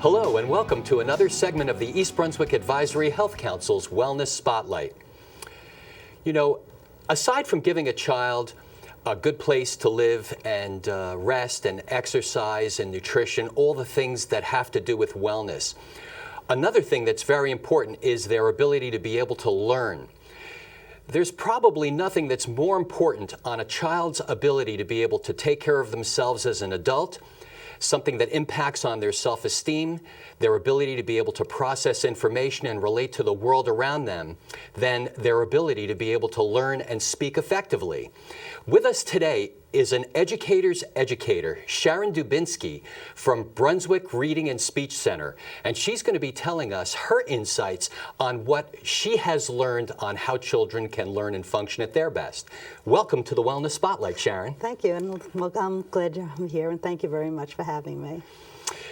Hello and welcome to another segment of the East Brunswick Advisory Health Council's Wellness Spotlight. You know, aside from giving a child a good place to live and rest and exercise and nutrition, all the things that have to do with wellness, another thing that's very important is their ability to be able to learn. There's probably nothing that's more important on a child's ability to be able to take care of themselves as an adult, something that impacts on their self-esteem, their ability to be able to process information and relate to the world around them, than their ability to be able to learn and speak effectively. With us today is an educator's educator, Sharon Dubinksy from Brunswick Reading and Speech Center. And she's going to be telling us her insights on what she has learned on how children can learn and function at their best. Welcome to the Wellness Spotlight, Sharon. Thank you, and I'm glad I'm here, and thank you very much for having me.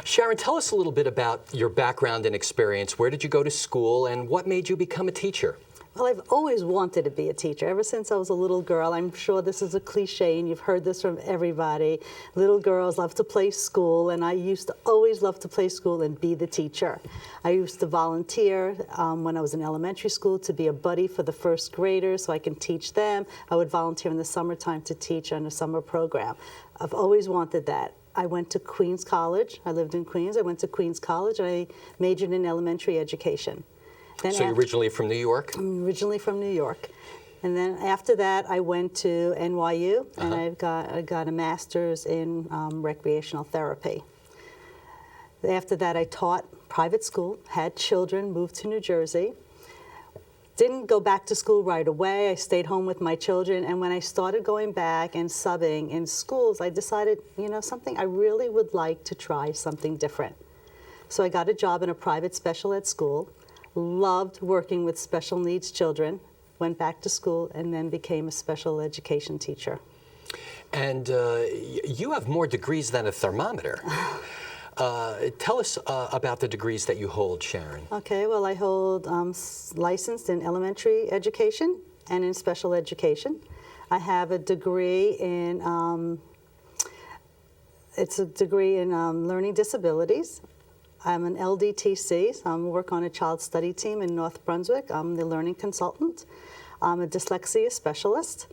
Sharon, tell us a little bit about your background and experience. Where did you go to school, and what made you become a teacher? Well, I've always wanted to be a teacher. Ever since I was a little girl, I'm sure this is a cliche, and you've heard this from everybody. Little girls love to play school, and I used to always love to play school and be the teacher. I used to volunteer when I was in elementary school to be a buddy for the first graders so I can teach them. I would volunteer in the summertime to teach on a summer program. I've always wanted that. I went to Queens College. I lived in Queens. I went to Queens College, and I majored in elementary education. So you're originally from New York? I'm originally from New York. And then after that, I went to NYU, and I got a master's in recreational therapy. After that, I taught private school, had children, moved to New Jersey. Didn't go back to school right away. I stayed home with my children, and when I started going back and subbing in schools, I decided, you know, something, I really would like to try something different. So I got a job in a private special ed school, loved working with special needs children, went back to school, and then became a special education teacher. And you have more degrees than a thermometer. Tell us about the degrees that you hold, Sharon. Okay, well, I hold licensed in elementary education and in special education. I have a degree in, it's a degree in learning disabilities. I'm an LDTC, so I work on a child study team in North Brunswick. I'm the learning consultant. I'm a dyslexia specialist.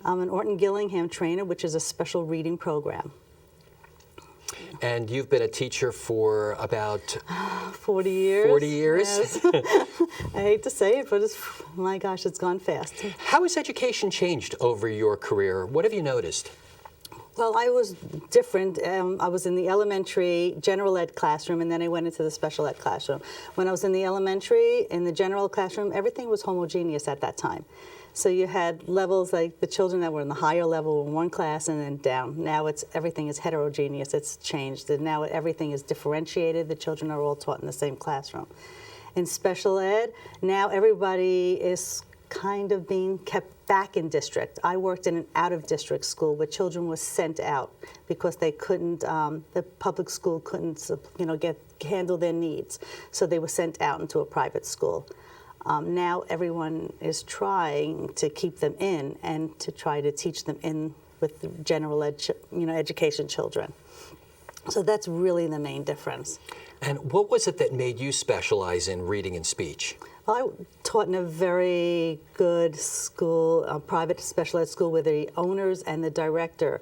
I'm an Orton Gillingham trainer, which is a special reading program. And you've been a teacher for about 40 years. 40 years? Yes. I hate to say it, but my gosh, it's gone fast. How has education changed over your career? What have you noticed? Well, I was different. I was in the elementary general ed classroom, and then I went into the special ed classroom. When I was in the elementary, in the general classroom, everything was homogeneous at that time. So you had levels, like the children that were in the higher level were in one class and then down. Now everything is heterogeneous. It's changed. And now everything is differentiated. The children are all taught in the same classroom. In special ed, now everybody is kind of being kept back in district. I worked in an out-of-district school where children were sent out because they couldn't, the public school couldn't, handle their needs. So they were sent out into a private school. Now everyone is trying to keep them in and to try to teach them in with the general education children. So that's really the main difference. And what was it that made you specialize in reading and speech? Well, I taught in a very good school, a private special ed school, where the owners and the director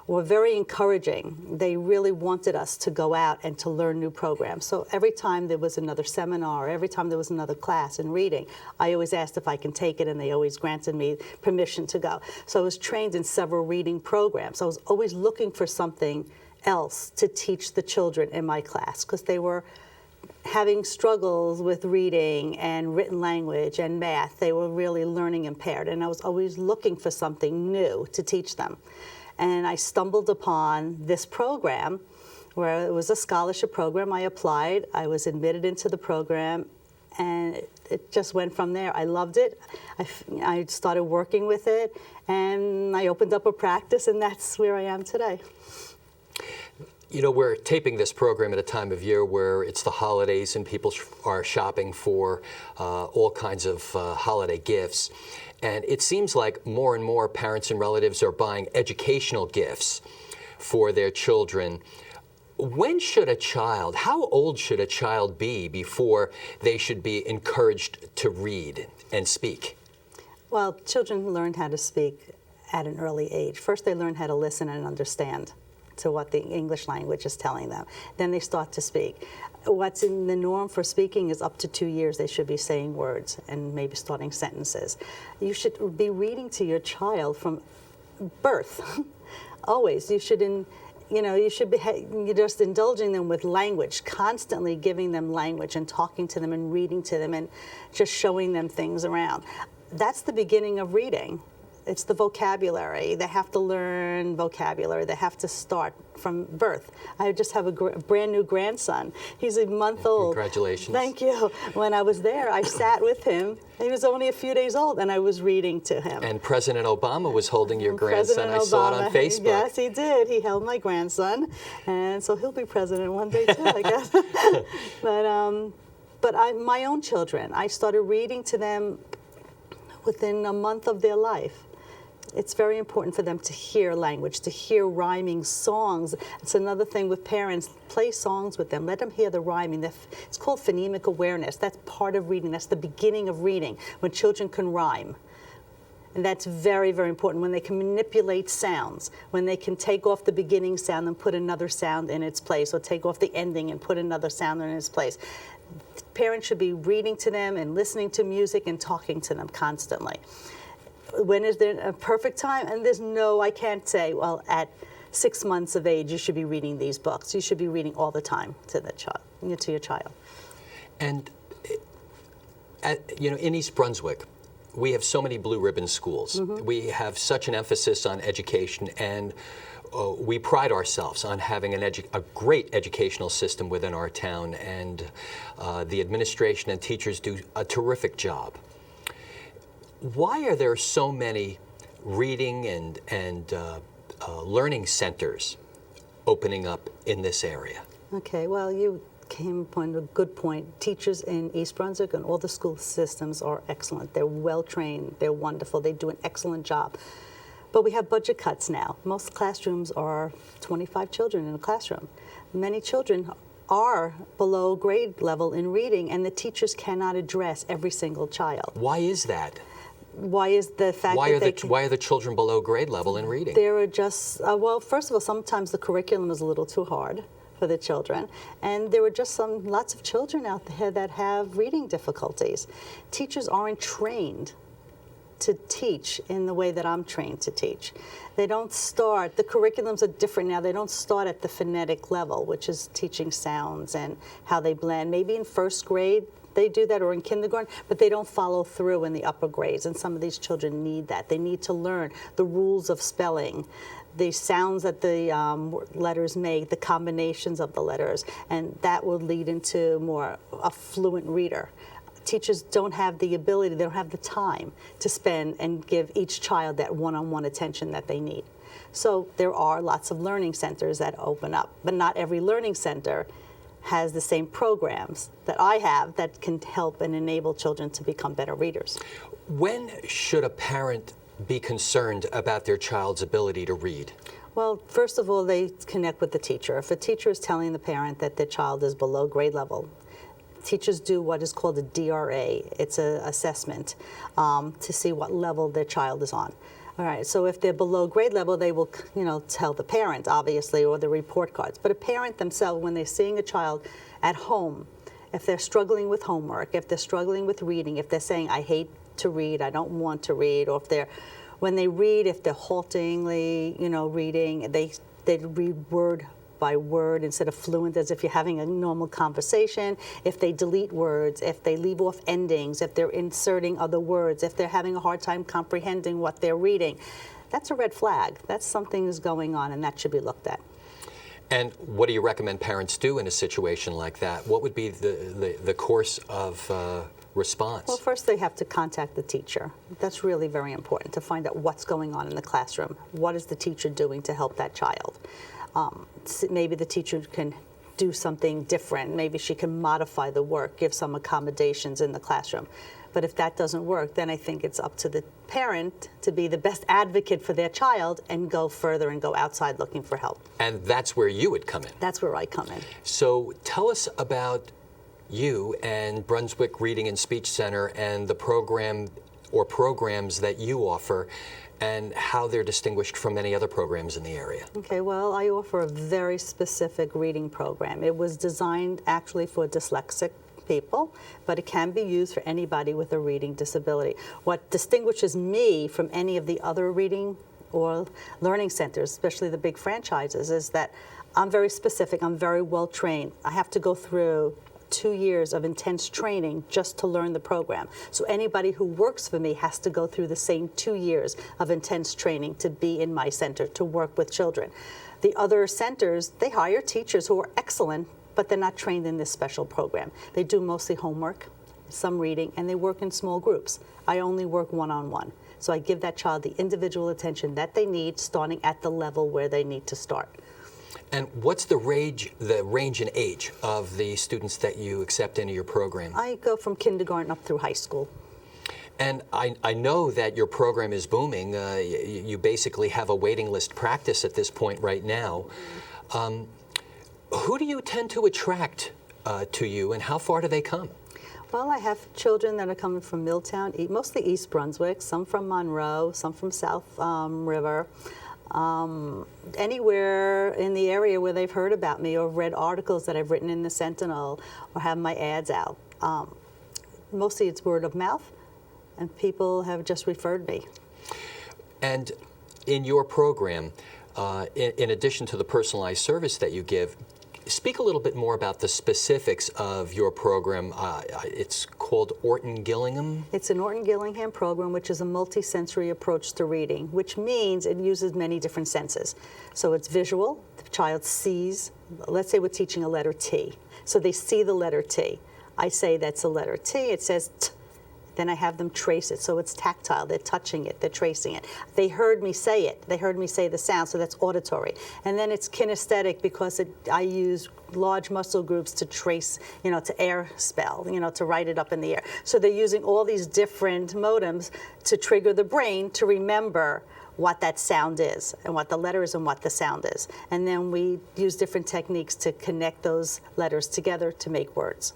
were very encouraging. They really wanted us to go out and to learn new programs. So every time there was another seminar, every time there was another class in reading, I always asked if I can take it, and they always granted me permission to go. So I was trained in several reading programs. I was always looking for something else to teach the children in my class, because they were having struggles with reading and written language and math. They were really learning impaired, and I was always looking for something new to teach them. And I stumbled upon this program where it was a scholarship program. I applied, I was admitted into the program, and it just went from there. I loved it. I started working with it, and I opened up a practice, and that's where I am today. You know, we're taping this program at a time of year where it's the holidays and people are shopping for all kinds of holiday gifts. And it seems like more and more parents and relatives are buying educational gifts for their children. How old should a child be before they should be encouraged to read and speak? Well, children learn how to speak at an early age. First, they learn how to listen and understand to what the English language is telling them. Then they start to speak. What's in the norm for speaking is up to 2 years they should be saying words and maybe starting sentences. You should be reading to your child from birth. Always. You should be you're just indulging them with language, constantly giving them language and talking to them and reading to them and just showing them things around. That's the beginning of reading. It's the vocabulary. They have to learn vocabulary. They have to start from birth. I just have a brand new grandson. He's a month old. Congratulations. Thank you. When I was there, I sat with him. He was only a few days old, and I was reading to him. And President Obama was holding your grandson. I saw it on Facebook. Yes, he did. He held my grandson, and so he'll be president one day too, I guess. But my own children, I started reading to them within a month of their life. It's very important for them to hear language, to hear rhyming songs. It's another thing with parents. Play songs with them. Let them hear the rhyming. It's called phonemic awareness. That's part of reading. That's the beginning of reading, when children can rhyme. And that's very, very important, when they can manipulate sounds, when they can take off the beginning sound and put another sound in its place, or take off the ending and put another sound in its place. Parents should be reading to them and listening to music and talking to them constantly. When is there a perfect time? And I can't say, well, at 6 months of age, you should be reading these books. You should be reading all the time to your child. And, in East Brunswick, we have so many blue ribbon schools. Mm-hmm. We have such an emphasis on education, and we pride ourselves on having a great educational system within our town, and the administration and teachers do a terrific job. Why are there so many reading and learning centers opening up in this area? Okay, well, you came upon a good point. Teachers in East Brunswick and all the school systems are excellent. They're well trained. They're wonderful. They do an excellent job. But we have budget cuts now. Most classrooms are 25 children in a classroom. Many children are below grade level in reading, and the teachers cannot address every single child. Why is that? Why is the fact why are the children below grade level in reading? There are just, well, first of all, sometimes the curriculum is a little too hard for the children, and there are just lots of children out there that have reading difficulties. Teachers aren't trained to teach in the way that I'm trained to teach. They don't start, the curriculums are different now. They don't start at the phonetic level, which is teaching sounds and how they blend. Maybe in first grade, they do that, or in kindergarten, but they don't follow through in the upper grades, and some of these children need that. They need to learn the rules of spelling, the sounds that the letters make, the combinations of the letters, and that will lead into more a fluent reader. Teachers don't have the ability, they don't have the time to spend and give each child that one-on-one attention that they need. So there are lots of learning centers that open up, but not every learning center has the same programs that I have that can help and enable children to become better readers. When should a parent be concerned about their child's ability to read? Well, first of all, they connect with the teacher. If a teacher is telling the parent that their child is below grade level, teachers do what is called a DRA. It's an assessment to see what level their child is on. All right, so if they're below grade level, they will, tell the parent, obviously, or the report cards. But a parent themselves, when they're seeing a child at home, if they're struggling with homework, if they're struggling with reading, if they're saying, I hate to read, I don't want to read, or when they read, if they're haltingly, reading, they read word by word instead of fluent as if you're having a normal conversation, if they delete words, if they leave off endings, if they're inserting other words, if they're having a hard time comprehending what they're reading, that's a red flag. That's something is going on, and that should be looked at. And what do you recommend parents do in a situation like that? What would be the course of response? Well, first they have to contact the teacher. That's really very important, to find out what's going on in the classroom. What is the teacher doing to help that child? Maybe the teacher can do something different. Maybe she can modify the work, give some accommodations in the classroom. But if that doesn't work, then I think it's up to the parent to be the best advocate for their child and go further and go outside looking for help. And that's where you would come in. That's where I come in. So tell us about you and Brunswick Reading and Speech Center and the program or programs that you offer and how they're distinguished from any other programs in the area. Okay, well, I offer a very specific reading program. It was designed actually for dyslexic people, but it can be used for anybody with a reading disability. What distinguishes me from any of the other reading or learning centers, especially the big franchises, is that I'm very specific, I'm very well trained. I have to go through 2 years of intense training just to learn the program. So anybody who works for me has to go through the same 2 years of intense training to be in my center, to work with children. The other centers, they hire teachers who are excellent, but they're not trained in this special program. They do mostly homework, some reading, and they work in small groups. I only work one-on-one. So I give that child the individual attention that they need, starting at the level where they need to start. And what's the range in age of the students that you accept into your program? I go from kindergarten up through high school. And I know that your program is booming. You basically have a waiting list practice at this point right now. Who do you tend to attract to you, and how far do they come? Well, I have children that are coming from Milltown, mostly East Brunswick, some from Monroe, some from South River. Anywhere in the area where they've heard about me or read articles that I've written in the Sentinel or have my ads out. Mostly it's word of mouth, and people have just referred me. And in your program, in addition to the personalized service that you give, speak a little bit more about the specifics of your program. It's called Orton-Gillingham? It's an Orton-Gillingham program, which is a multi-sensory approach to reading, which means it uses many different senses. So it's visual. The child sees, let's say we're teaching a letter T. So they see the letter T. I say that's a letter T. It says T. Then I have them trace it, so it's tactile. They're touching it, they're tracing it. They heard me say it. They heard me say the sound, so that's auditory. And then it's kinesthetic because I use large muscle groups to trace, to air spell, to write it up in the air. So they're using all these different modems to trigger the brain to remember what that sound is and what the letter is and what the sound is. And then we use different techniques to connect those letters together to make words.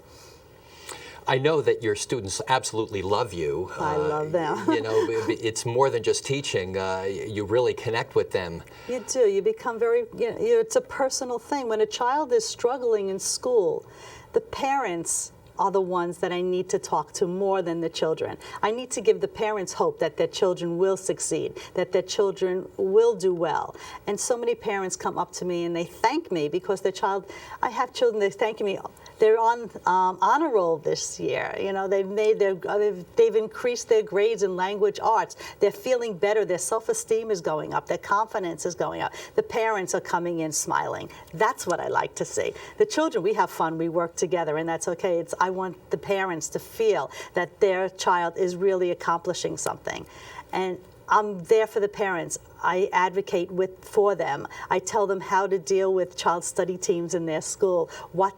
I know that your students absolutely love you. I love them. It's more than just teaching. You really connect with them. You do. You become very, it's a personal thing. When a child is struggling in school, the parents are the ones that I need to talk to more than the children. I need to give the parents hope that their children will succeed, that their children will do well. And so many parents come up to me and they thank me because their child, I have children, they're thanking me. They're on honor roll this year. They've increased their grades in language arts. They're feeling better. Their self-esteem is going up. Their confidence is going up. The parents are coming in smiling. That's what I like to see. The children, we have fun. We work together, and that's okay. I want the parents to feel that their child is really accomplishing something. And I'm there for the parents. I advocate for them. I tell them how to deal with child study teams in their school, what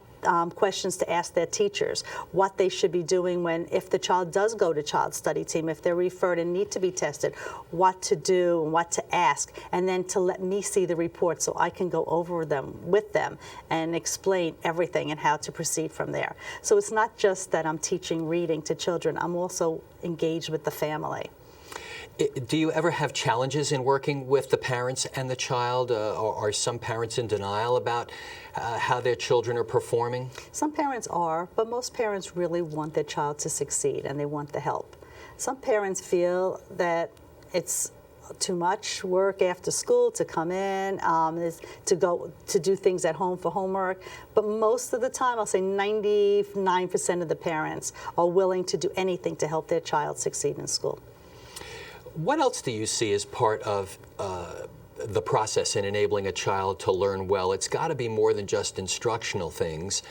questions to ask their teachers, what they should be doing if the child does go to child study team, if they're referred and need to be tested, what to do and what to ask, and then to let me see the report so I can go over them with them and explain everything and how to proceed from there. So it's not just that I'm teaching reading to children, I'm also engaged with the family. Do you ever have challenges in working with the parents and the child? Or are some parents in denial about how their children are performing? Some parents are, but most parents really want their child to succeed and they want the help. Some parents feel that it's too much work after school to come in, to go to do things at home for homework. But most of the time, I'll say 99% of the parents are willing to do anything to help their child succeed in school. What else do you see as part of the process in enabling a child to learn well? It's got to be more than just instructional things.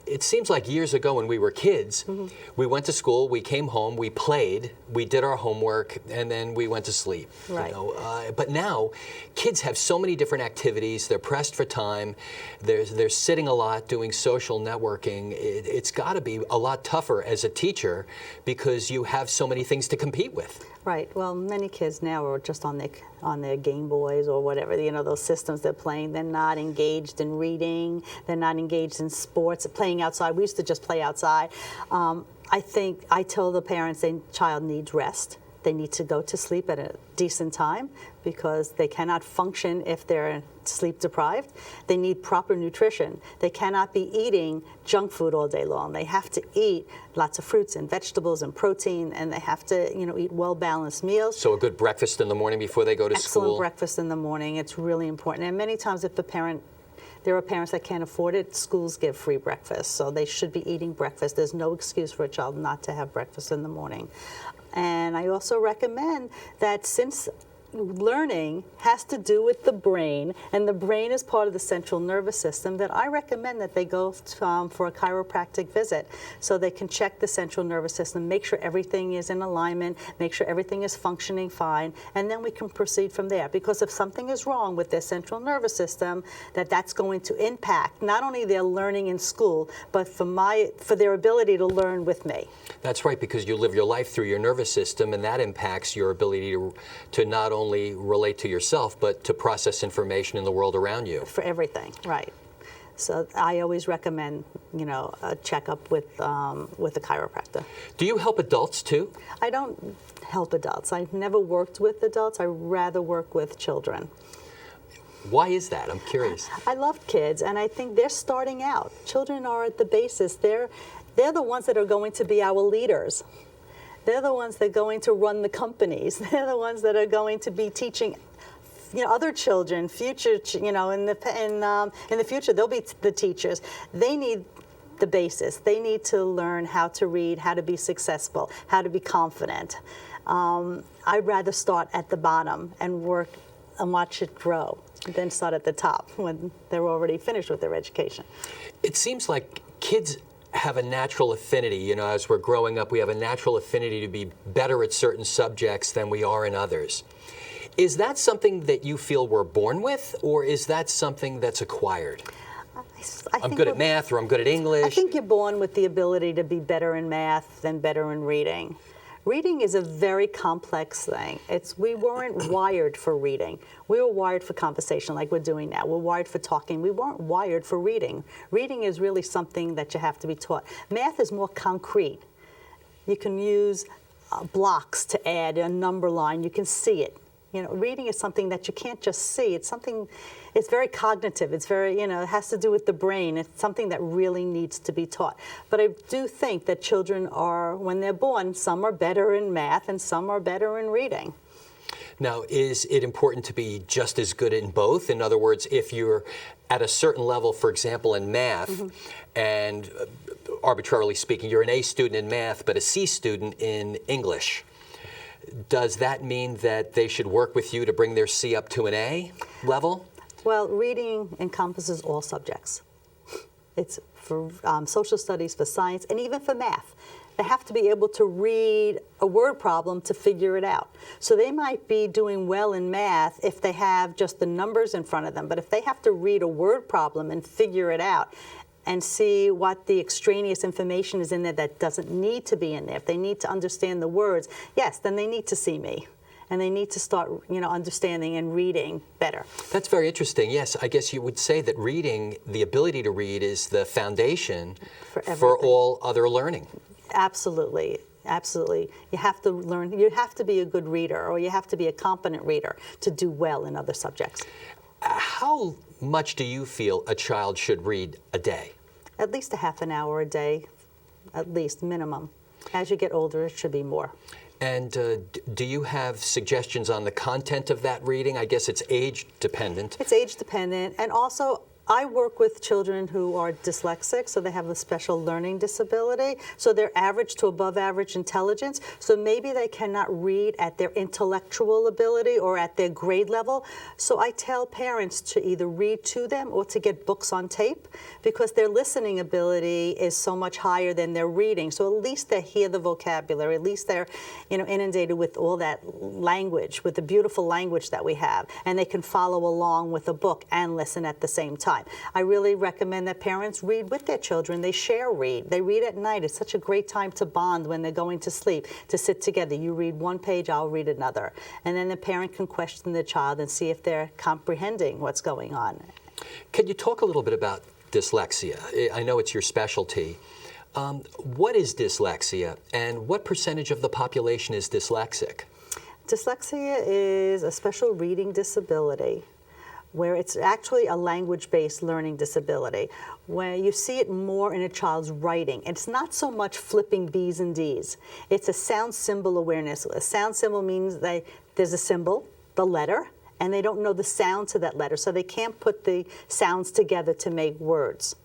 it seems like years ago when we were kids, we went to school, we came home, we played, we did our homework, and then we went to sleep. Right. You know? But now, kids have so many different activities. They're pressed for time. They're sitting a lot, doing social networking. It's got to be a lot tougher as a teacher because you have so many things to compete with. Right. Well, many kids now are just on their Game Boys or whatever, you know, those systems they're playing. They're not engaged in reading. They're not engaged in sports, playing outside. We used to just play outside. I tell the parents their child needs rest. They need to go to sleep at a decent time because they cannot function if they're sleep deprived. They need proper nutrition. They cannot be eating junk food all day long. They have to eat lots of fruits and vegetables and protein, and they have to, you know, eat well-balanced meals. So a good breakfast in the morning before they go to school? Excellent breakfast in the morning. It's really important. And many times if there are parents that can't afford it, schools give free breakfast, so they should be eating breakfast. There's no excuse for a child not to have breakfast in the morning. And I also recommend that since learning has to do with the brain, and the brain is part of the central nervous system, that I recommend that they go for a chiropractic visit so they can check the central nervous system, make sure everything is in alignment, make sure everything is functioning fine, and then we can proceed from there. Because if something is wrong with their central nervous system, that's going to impact not only their learning in school, but for their ability to learn with me. That's right, because you live your life through your nervous system, and that impacts your ability to not only relate to yourself, but to process information in the world around you. For everything, right. So I always recommend, you know, a checkup with a chiropractor. Do you help adults too? I don't help adults. I've never worked with adults. I rather work with children. Why is that? I'm curious. I love kids, and I think they're starting out. Children are at the basis. They're the ones that are going to be our leaders. They're the ones that are going to run the companies. They're the ones that are going to be teaching, you know, other children, future, you know, in the future they'll be the teachers. They need the basis. They need to learn how to read, how to be successful, how to be confident. I'd rather start at the bottom and work and watch it grow than start at the top when they're already finished with their education. It seems like kids have a natural affinity. You know, as we're growing up, we have a natural affinity to be better at certain subjects than we are in others. Is that something that you feel we're born with, or is that something that's acquired? I'm good at math, or I'm good at English. I think you're born with the ability to be better in math than better in reading. Reading is a very complex thing. We weren't wired for reading. We were wired for conversation like we're doing now. We're wired for talking. We weren't wired for reading. Reading is really something that you have to be taught. Math is more concrete. You can use blocks to add a number line. You can see it. You know, reading is something that you can't just see. It's something, it's very cognitive. It's very, you know, it has to do with the brain. It's something that really needs to be taught. But I do think that children are, when they're born, some are better in math and some are better in reading. Now, is it important to be just as good in both? In other words, if you're at a certain level, for example, in math, and arbitrarily speaking, you're an A student in math, but a C student in English, does that mean that they should work with you to bring their C up to an A level? Well, reading encompasses all subjects. It's for social studies, for science, and even for math. They have to be able to read a word problem to figure it out. So they might be doing well in math if they have just the numbers in front of them, but if they have to read a word problem and figure it out and see what the extraneous information is in there that doesn't need to be in there, if they need to understand the words, yes, then they need to see me. And they need to start, you know, understanding and reading better. That's very interesting. Yes, I guess you would say that reading, the ability to read, is the foundation for all other learning. Absolutely. Absolutely. You have to learn, you have to be a good reader, or you have to be a competent reader to do well in other subjects. How much do you feel a child should read a day? At least a half an hour a day, at least, minimum. As you get older, it should be more. And do you have suggestions on the content of that reading? I guess it's age dependent. It's age dependent, and also I work with children who are dyslexic, so they have a special learning disability. So they're average to above average intelligence. So maybe they cannot read at their intellectual ability or at their grade level. So I tell parents to either read to them or to get books on tape, because their listening ability is so much higher than their reading. So at least they hear the vocabulary, at least they're inundated with all that language, with the beautiful language that we have, and they can follow along with a book and listen at the same time. I really recommend that parents read with their children. They share read. They read at night. It's such a great time to bond when they're going to sleep, to sit together. You read one page, I'll read another. And then the parent can question the child and see if they're comprehending what's going on. Can you talk a little bit about dyslexia? I know it's your specialty. What is dyslexia, and what percentage of the population is dyslexic? Dyslexia is a special reading disability, where it's actually a language-based learning disability, where you see it more in a child's writing. It's not so much flipping B's and D's. It's a sound symbol awareness. A sound symbol means there's a symbol, the letter, and they don't know the sound to that letter, so they can't put the sounds together to make words.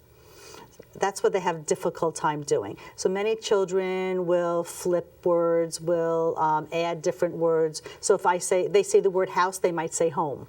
That's what they have a difficult time doing. So many children will flip words, will add different words. So if they say the word house, they might say home.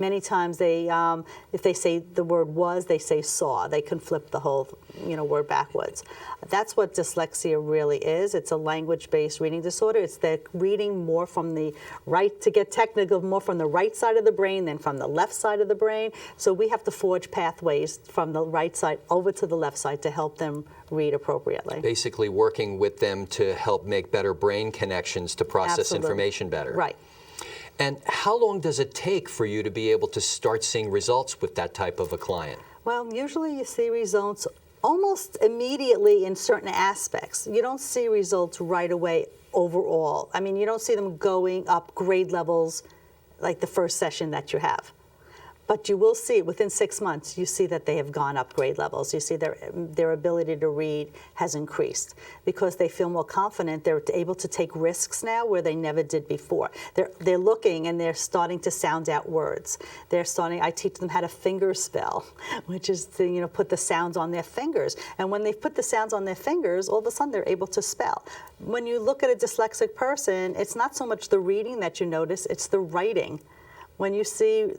Many times if they say the word was, they say saw. They can flip the whole word backwards. That's what dyslexia really is. It's a language-based reading disorder. It's the reading more from the right, to get technical, more from the right side of the brain than from the left side of the brain. So we have to forge pathways from the right side over to the left side to help them read appropriately. Basically working with them to help make better brain connections to process Absolutely. Information better. Right. And how long does it take for you to be able to start seeing results with that type of a client? Well, usually you see results almost immediately in certain aspects. You don't see results right away overall. I mean, you don't see them going up grade levels like the first session that you have. But you will see within 6 months, you see that they have gone up grade levels. You see their ability to read has increased because they feel more confident. They're able to take risks now where they never did before. They're looking and they're starting to sound out words. I teach them how to finger spell, which is to put the sounds on their fingers. And when they put the sounds on their fingers, all of a sudden they're able to spell. When you look at a dyslexic person, it's not so much the reading that you notice, it's the writing. When you see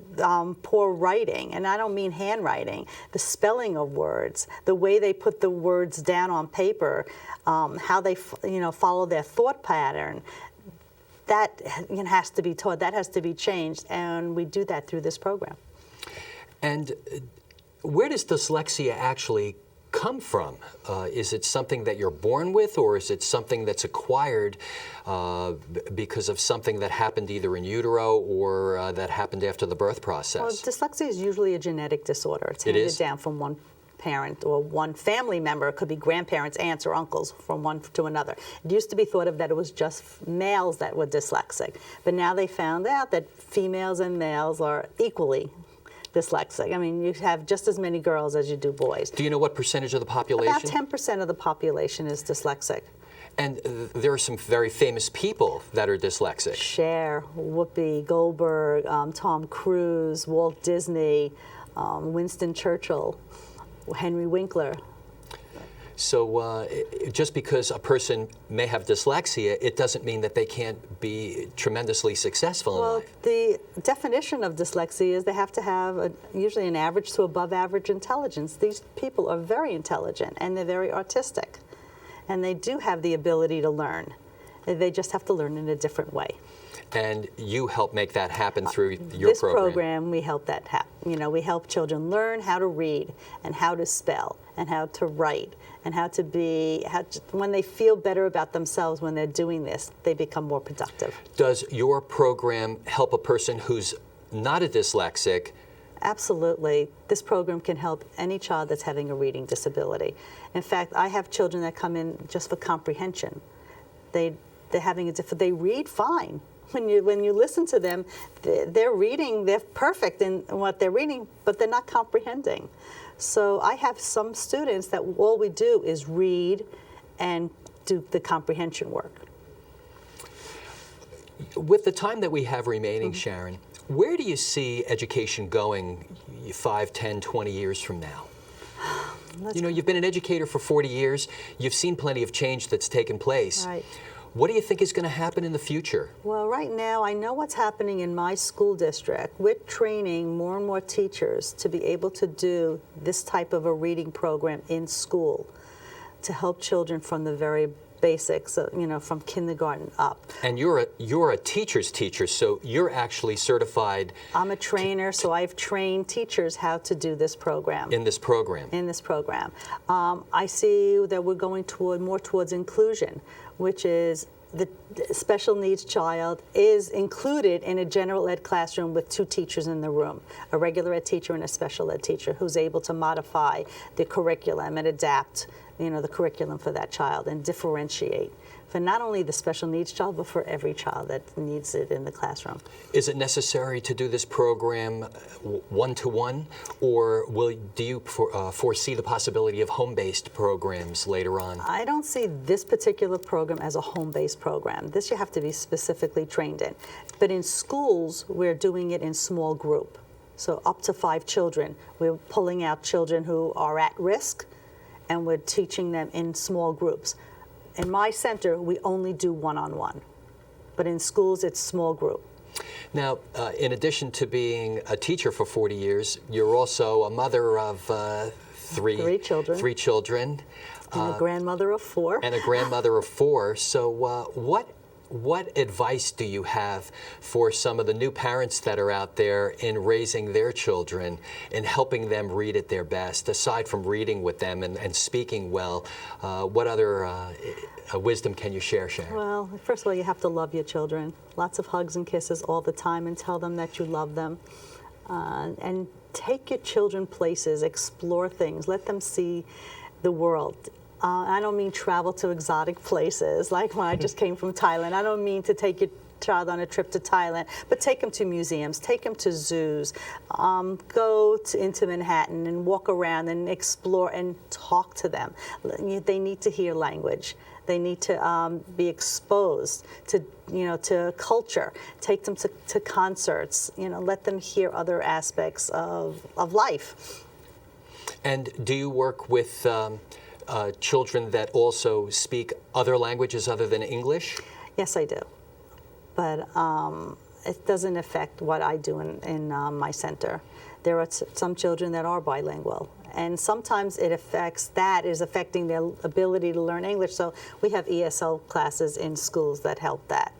poor writing, and I don't mean handwriting, the spelling of words, the way they put the words down on paper, how they follow their thought pattern, that has to be taught, that has to be changed, and we do that through this program. And where does dyslexia actually come from? Is it something that you're born with, or is it something that's acquired because of something that happened either in utero or that happened after the birth process? Well, dyslexia is usually a genetic disorder. It's handed down from one parent or one family member. It could be grandparents, aunts, or uncles from one to another. It used to be thought of that it was just males that were dyslexic, but now they found out that females and males are equally dyslexic. I mean, you have just as many girls as you do boys. Do you know what percentage of the population? About 10% of the population is dyslexic. And there are some very famous people that are dyslexic. Cher, Whoopi Goldberg, Tom Cruise, Walt Disney, Winston Churchill, Henry Winkler. So just because a person may have dyslexia, it doesn't mean that they can't be tremendously successful in life. Well, the definition of dyslexia is they have to have usually an average to above average intelligence. These people are very intelligent and they're very artistic. And they do have the ability to learn. They just have to learn in a different way. And you help make that happen through your this program, we help that happen. We help children learn how to read and how to spell and how to write and how to be, when they feel better about themselves when they're doing this, they become more productive. Does your program help a person who's not a dyslexic? Absolutely. This program can help any child that's having a reading disability. In fact, I have children that come in just for comprehension. They're having they read fine. When you listen to them, they're reading, they're perfect in what they're reading, but they're not comprehending. So I have some students that all we do is read and do the comprehension work. With the time that we have remaining, Sharon, where do you see education going, 5, 10, 20 years from now? You know, you've been an educator for 40 years. You've seen plenty of change that's taken place. Right. What do you think is going to happen in the future? Well, right now, I know what's happening in my school district. We're training more and more teachers to be able to do this type of a reading program in school to help children from the very basics, you know, from kindergarten up. And you're a teacher's teacher, so you're actually certified. I'm a trainer, so I've trained teachers how to do this program. In this program. In this program. I see that we're going more towards inclusion, which is the special needs child is included in a general ed classroom with 2 teachers in the room, a regular ed teacher and a special ed teacher who's able to modify the curriculum and adapt, you know, the curriculum for that child and differentiate for not only the special needs child, but for every child that needs it in the classroom. Is it necessary to do this program one-to-one, or do you foresee the possibility of home-based programs later on? I don't see this particular program as a home-based program. This you have to be specifically trained in. But in schools, we're doing it in small group. So up to 5 children. We're pulling out children who are at risk, and we're teaching them in small groups. In my center, we only do one-on-one, but in schools, it's small group. Now, in addition to being a teacher for 40 years, you're also a mother of 3 children. 3 children. And a grandmother of 4. And a grandmother of 4. So what advice do you have for some of the new parents that are out there in raising their children and helping them read at their best, aside from reading with them and speaking well? What other wisdom can you share, Sharon? Well, first of all, you have to love your children. Lots of hugs and kisses all the time, and tell them that you love them. And take your children places, explore things, let them see the world. I don't mean travel to exotic places, like when I just came from Thailand. I don't mean to take your child on a trip to Thailand, but take them to museums, take them to zoos, go into Manhattan and walk around and explore and talk to them. They need to hear language. They need to be exposed to, you know, to culture. Take them to concerts. You know, let them hear other aspects of life. And do you work with children that also speak other languages other than English? Yes, I do. But it doesn't affect what I do in my center. There are some children that are bilingual, and sometimes it is affecting their ability to learn English. So we have ESL classes in schools that help that.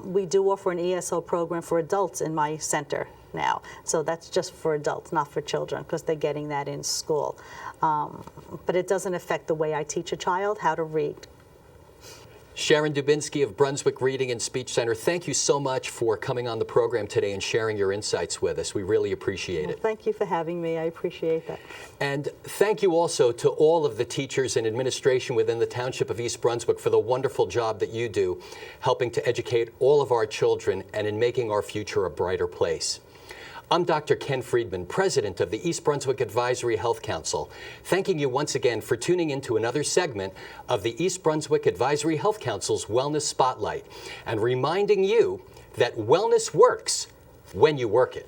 We do offer an ESL program for adults in my center now. So that's just for adults, not for children, because they're getting that in school. But it doesn't affect the way I teach a child how to read. Sharon Dubinksy of Brunswick Reading and Speech Center, thank you so much for coming on the program today and sharing your insights with us. We really appreciate it. Thank you for having me. I appreciate that. And thank you also to all of the teachers and administration within the Township of East Brunswick for the wonderful job that you do, helping to educate all of our children and in making our future a brighter place. I'm Dr. Ken Friedman, President of the East Brunswick Advisory Health Council, thanking you once again for tuning in to another segment of the East Brunswick Advisory Health Council's Wellness Spotlight, and reminding you that wellness works when you work it.